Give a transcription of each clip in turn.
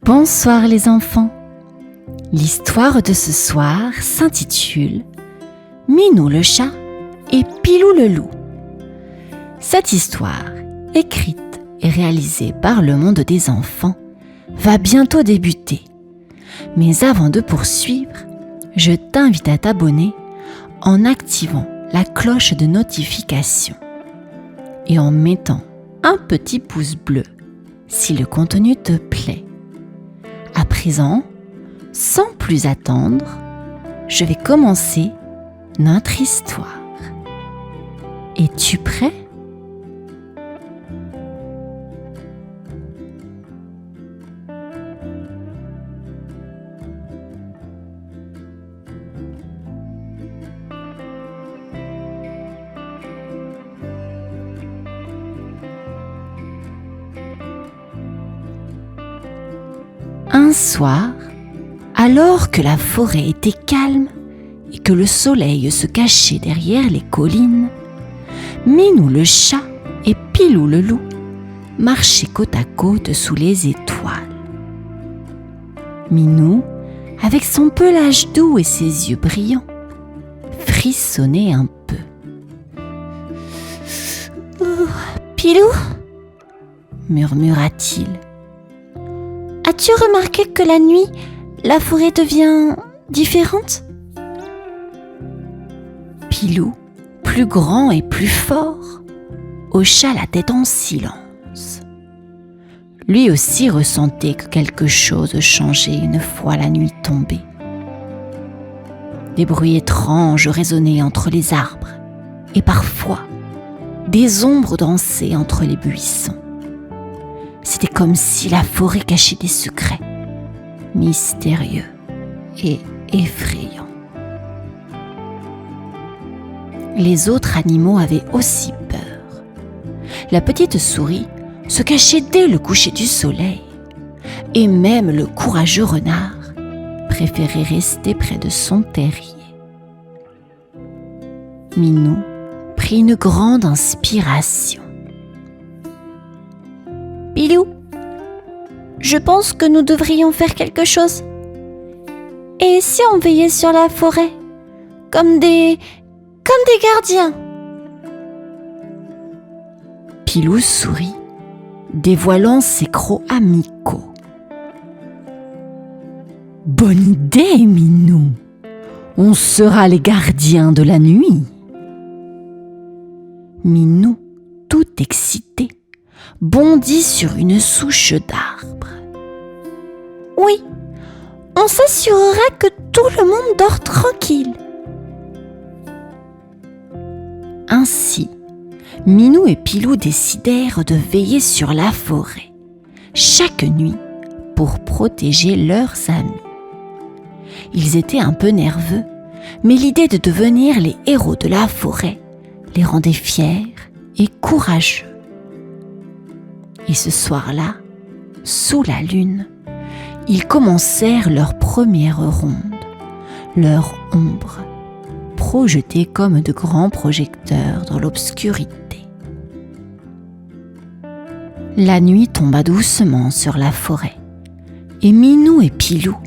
Bonsoir les enfants. L'histoire de ce soir s'intitule Minou le chat et Pilou le loup. Cette histoire, écrite et réalisée par le monde des enfants, va bientôt débuter. Mais avant de poursuivre, je t'invite à t'abonner en activant la cloche de notification et en mettant un petit pouce bleu si le contenu te plaît. À présent, sans plus attendre, je vais commencer notre histoire. Es-tu prêt ? Un soir, alors que la forêt était calme et que le soleil se cachait derrière les collines, Minou le chat et Pilou le loup marchaient côte à côte sous les étoiles. Minou, avec son pelage doux et ses yeux brillants, frissonnait un peu. « Pilou » murmura-t-il. « As-tu remarqué que la nuit, la forêt devient différente ?» Pilou, plus grand et plus fort, hocha la tête en silence. Lui aussi ressentait que quelque chose changeait une fois la nuit tombée. Des bruits étranges résonnaient entre les arbres et parfois des ombres dansaient entre les buissons. C'était comme si la forêt cachait des secrets mystérieux et effrayants. Les autres animaux avaient aussi peur. La petite souris se cachait dès le coucher du soleil et même le courageux renard préférait rester près de son terrier. Minou prit une grande inspiration. « Pilou, je pense que nous devrions faire quelque chose. Et si on veillait sur la forêt, comme des gardiens ?» Pilou sourit, dévoilant ses crocs amicaux. « Bonne idée, Minou. On sera les gardiens de la nuit. » Minou, tout excité, bondit sur une souche d'arbre. « Oui, on s'assurera que tout le monde dort tranquille. » Ainsi, Minou et Pilou décidèrent de veiller sur la forêt, chaque nuit, pour protéger leurs amis. Ils étaient un peu nerveux, mais l'idée de devenir les héros de la forêt les rendait fiers et courageux. Et ce soir-là, sous la lune, ils commencèrent leur première ronde, leur ombre, projetée comme de grands projecteurs dans l'obscurité. La nuit tomba doucement sur la forêt, et Minou et Pilou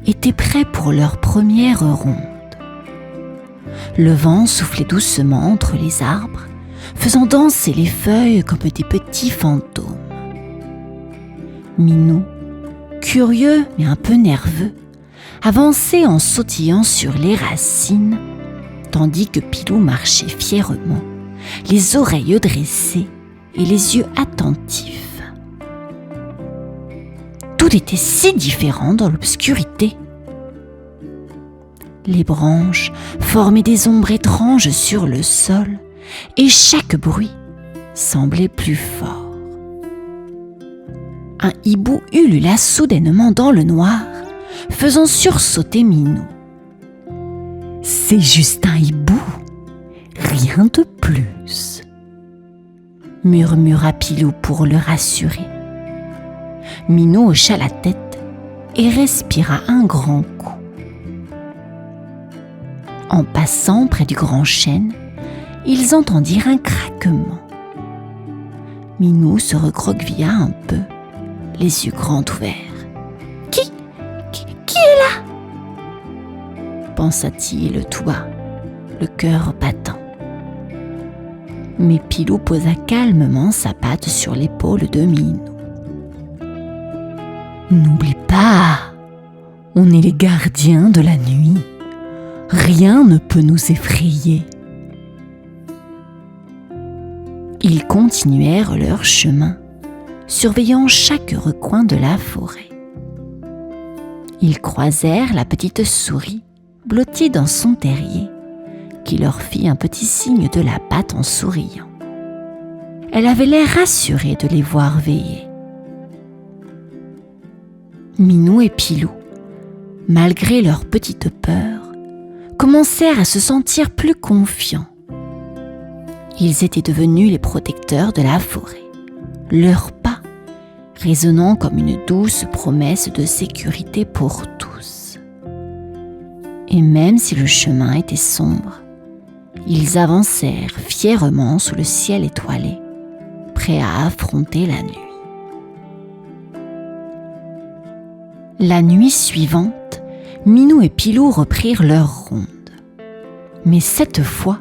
étaient prêts pour leur première ronde. Le vent soufflait doucement entre les arbres, faisant danser les feuilles comme des petits fantômes. Minou, curieux mais un peu nerveux, avançait en sautillant sur les racines, tandis que Pilou marchait fièrement, les oreilles dressées et les yeux attentifs. Tout était si différent dans l'obscurité. Les branches formaient des ombres étranges sur le sol et chaque bruit semblait plus fort. Un hibou ulula soudainement dans le noir, faisant sursauter Minou. « C'est juste un hibou, rien de plus !» murmura Pilou pour le rassurer. Minou hocha la tête et respira un grand coup. En passant près du grand chêne, ils entendirent un craquement. Minou se recroquevilla un peu, les yeux grands ouverts, pensa-t-il tout bas, le cœur battant. Mais Pilou posa calmement sa patte sur l'épaule de Minou. « N'oublie pas, on est les gardiens de la nuit. Rien ne peut nous effrayer. » Ils continuèrent leur chemin, surveillant chaque recoin de la forêt. Ils croisèrent la petite souris, blottie dans son terrier, qui leur fit un petit signe de la patte en souriant. Elle avait l'air rassurée de les voir veiller. Minou et Pilou, malgré leur petite peur, commencèrent à se sentir plus confiants. Ils étaient devenus les protecteurs de la forêt, leurs pas résonnant comme une douce promesse de sécurité pour tous. Et même si le chemin était sombre, ils avancèrent fièrement sous le ciel étoilé, prêts à affronter la nuit. La nuit suivante, Minou et Pilou reprirent leur ronde. Mais cette fois,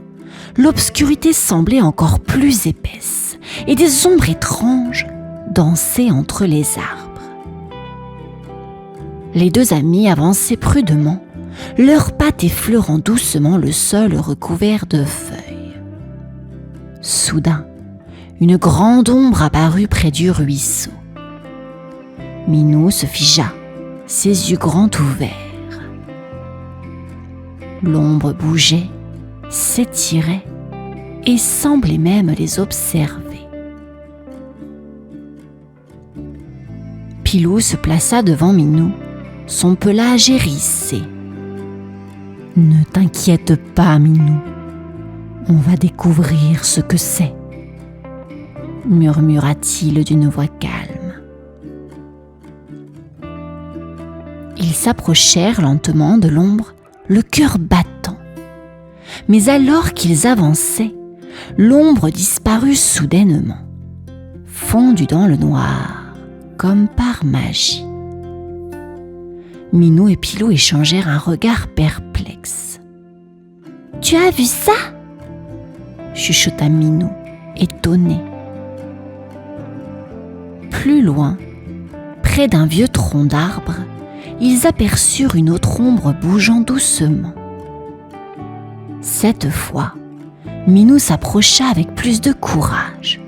l'obscurité semblait encore plus épaisse et des ombres étranges dansaient entre les arbres. Les deux amis avançaient prudemment, leurs pattes effleurant doucement le sol recouvert de feuilles. Soudain, une grande ombre apparut près du ruisseau. Minou se figea, ses yeux grands ouverts. L'ombre bougeait, s'étirait et semblait même les observer. Pilou se plaça devant Minou, son pelage hérissé. « Ne t'inquiète pas, Minou, on va découvrir ce que c'est, » murmura-t-il d'une voix calme. Ils s'approchèrent lentement de l'ombre, le cœur battant. Mais alors qu'ils avançaient, l'ombre disparut soudainement, fondue dans le noir, comme par magie. Minou et Pilou échangèrent un regard perplexe. « Tu as vu ça ?» chuchota Minou, étonné. Plus loin, près d'un vieux tronc d'arbre, ils aperçurent une autre ombre bougeant doucement. Cette fois, Minou s'approcha avec plus de courage.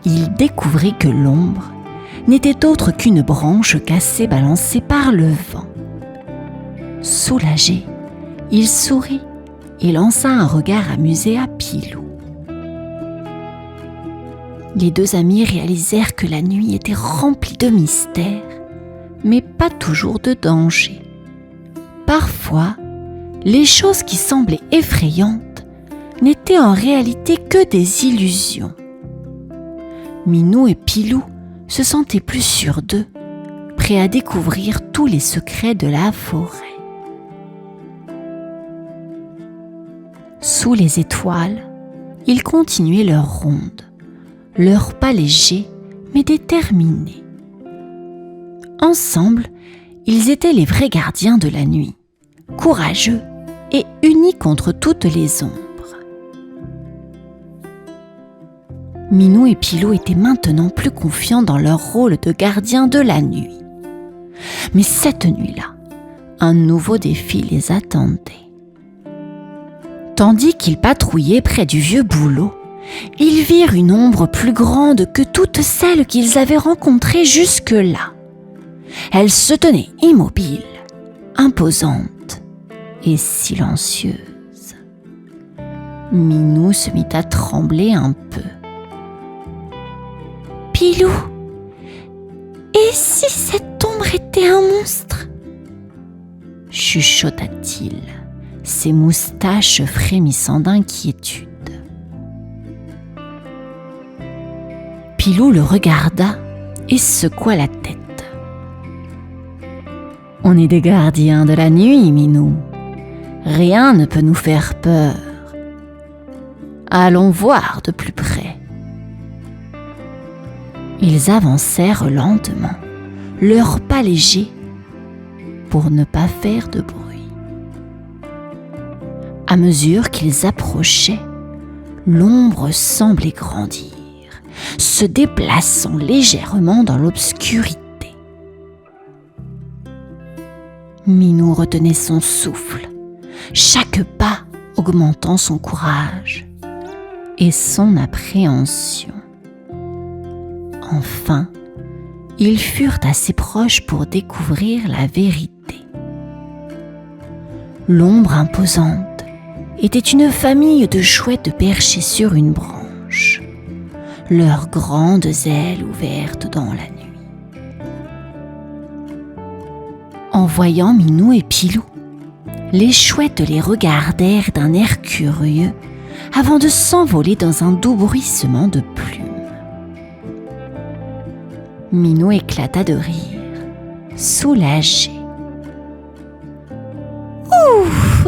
Il découvrit que l'ombre n'était autre qu'une branche cassée balancée par le vent. Soulagé, il sourit et lança un regard amusé à Pilou. Les deux amis réalisèrent que la nuit était remplie de mystères, mais pas toujours de danger. Parfois, les choses qui semblaient effrayantes n'étaient en réalité que des illusions. Minou et Pilou se sentaient plus sûrs d'eux, prêts à découvrir tous les secrets de la forêt. Sous les étoiles, ils continuaient leur ronde, leurs pas légers mais déterminés. Ensemble, ils étaient les vrais gardiens de la nuit, courageux et unis contre toutes les ombres. Minou et Pilou étaient maintenant plus confiants dans leur rôle de gardiens de la nuit. Mais cette nuit-là, un nouveau défi les attendait. Tandis qu'ils patrouillaient près du vieux bouleau, ils virent une ombre plus grande que toutes celles qu'ils avaient rencontrées jusque-là. Elle se tenait immobile, imposante et silencieuse. Minou se mit à trembler un peu. « Pilou, et si cette ombre était un monstre ?» chuchota-t-il, ses moustaches frémissant d'inquiétude. Pilou le regarda et secoua la tête. « On est des gardiens de la nuit, Minou. Rien ne peut nous faire peur. Allons voir de plus près. » Ils avancèrent lentement, leurs pas légers, pour ne pas faire de bruit. À mesure qu'ils approchaient, l'ombre semblait grandir, se déplaçant légèrement dans l'obscurité. Minou retenait son souffle, chaque pas augmentant son courage et son appréhension. Enfin, ils furent assez proches pour découvrir la vérité. L'ombre imposante était une famille de chouettes perchées sur une branche, leurs grandes ailes ouvertes dans la nuit. En voyant Minou et Pilou, les chouettes les regardèrent d'un air curieux avant de s'envoler dans un doux bruissement de plumes. Minou éclata de rire, soulagé. Ouf!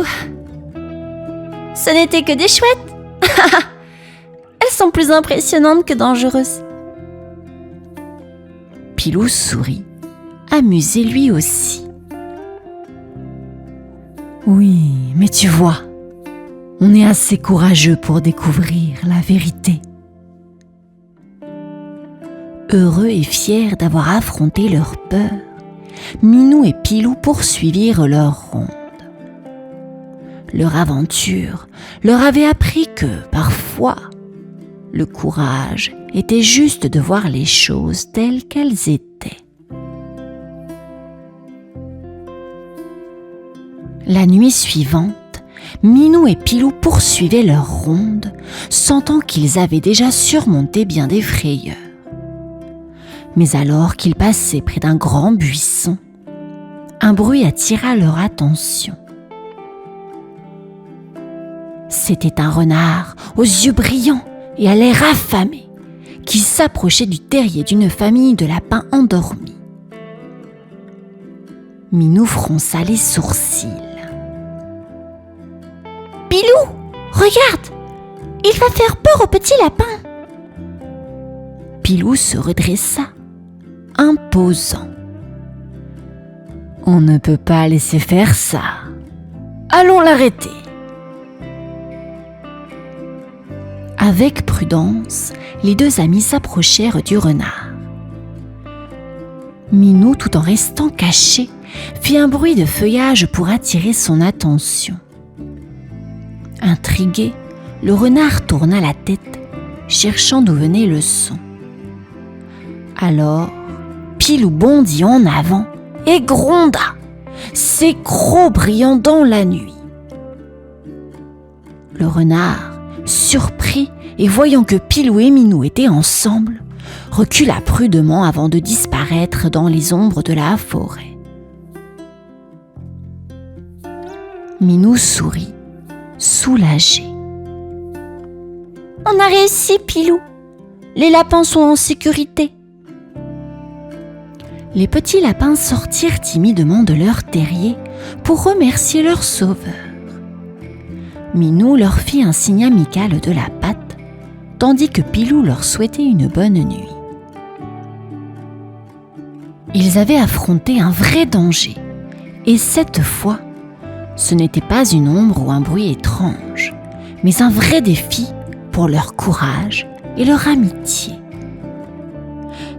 Ce n'étaient que des chouettes! Elles sont plus impressionnantes que dangereuses. Pilou sourit, amusé lui aussi. Oui, mais tu vois, on est assez courageux pour découvrir la vérité. Heureux et fiers d'avoir affronté leur peur, Minou et Pilou poursuivirent leur ronde. Leur aventure leur avait appris que, parfois, le courage était juste de voir les choses telles qu'elles étaient. La nuit suivante, Minou et Pilou poursuivaient leur ronde, sentant qu'ils avaient déjà surmonté bien des frayeurs. Mais alors qu'ils passaient près d'un grand buisson, un bruit attira leur attention. C'était un renard aux yeux brillants et à l'air affamé qui s'approchait du terrier d'une famille de lapins endormis. Minou fronça les sourcils. « Pilou, regarde, il va faire peur au petit lapin !» Pilou se redressa, imposant. « On ne peut pas laisser faire ça. Allons l'arrêter. » Avec prudence, les deux amis s'approchèrent du renard. Minou, tout en restant caché, fit un bruit de feuillage pour attirer son attention. Intrigué, le renard tourna la tête, cherchant d'où venait le son. Alors, Pilou bondit en avant et gronda, ses crocs brillant dans la nuit. Le renard, surpris et voyant que Pilou et Minou étaient ensemble, recula prudemment avant de disparaître dans les ombres de la forêt. Minou sourit, soulagé. « On a réussi, Pilou. Les lapins sont en sécurité. » Les petits lapins sortirent timidement de leur terrier pour remercier leur sauveur. Minou leur fit un signe amical de la patte, tandis que Pilou leur souhaitait une bonne nuit. Ils avaient affronté un vrai danger, et cette fois, ce n'était pas une ombre ou un bruit étrange, mais un vrai défi pour leur courage et leur amitié.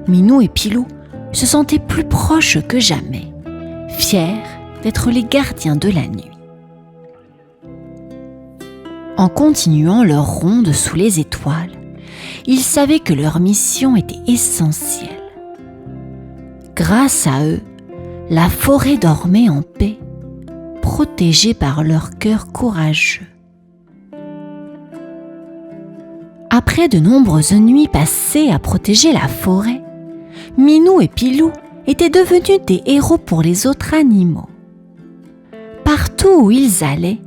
Minou et Pilou se sentaient plus proches que jamais, fiers d'être les gardiens de la nuit. En continuant leur ronde sous les étoiles, ils savaient que leur mission était essentielle. Grâce à eux, la forêt dormait en paix, protégée par leur cœur courageux. Après de nombreuses nuits passées à protéger la forêt, Minou et Pilou étaient devenus des héros pour les autres animaux. Partout où ils allaient,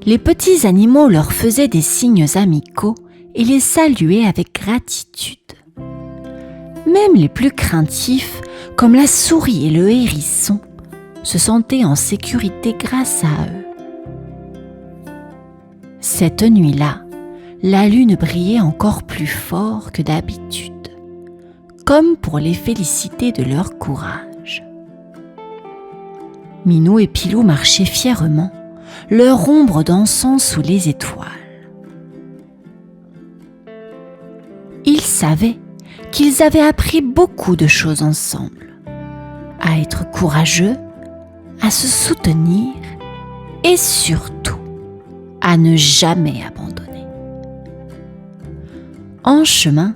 les petits animaux leur faisaient des signes amicaux et les saluaient avec gratitude. Même les plus craintifs, comme la souris et le hérisson, se sentaient en sécurité grâce à eux. Cette nuit-là, la lune brillait encore plus fort que d'habitude, comme pour les féliciter de leur courage. Minou et Pilou marchaient fièrement, leur ombre dansant sous les étoiles. Ils savaient qu'ils avaient appris beaucoup de choses ensemble, à être courageux, à se soutenir et surtout à ne jamais abandonner. En chemin,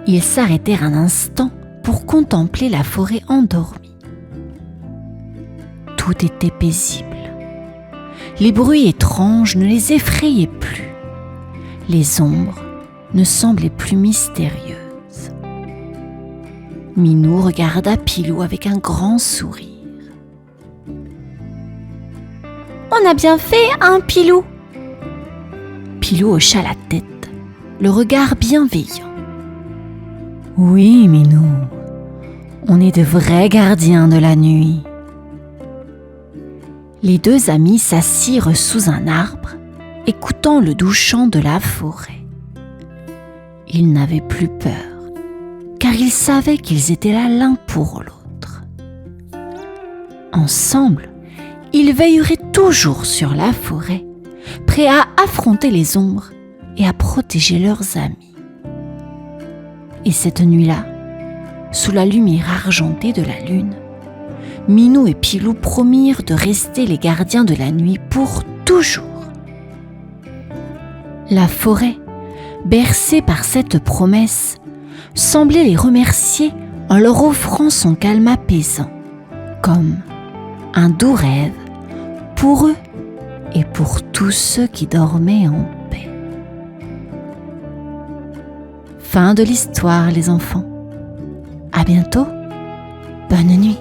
ils s'arrêtèrent un instant pour contempler la forêt endormie. Tout était paisible. Les bruits étranges ne les effrayaient plus. Les ombres ne semblaient plus mystérieuses. Minou regarda Pilou avec un grand sourire. « On a bien fait, hein, Pilou ?» Pilou hocha la tête, le regard bienveillant. « Oui, Minou, on est de vrais gardiens de la nuit. » Les deux amis s'assirent sous un arbre, écoutant le doux chant de la forêt. Ils n'avaient plus peur, car ils savaient qu'ils étaient là l'un pour l'autre. Ensemble, ils veilleraient toujours sur la forêt, prêts à affronter les ombres et à protéger leurs amis. Et cette nuit-là, sous la lumière argentée de la lune, Minou et Pilou promirent de rester les gardiens de la nuit pour toujours. La forêt, bercée par cette promesse, semblait les remercier en leur offrant son calme apaisant, comme un doux rêve pour eux et pour tous ceux qui dormaient en paix. Fin de l'histoire, les enfants. À bientôt. Bonne nuit.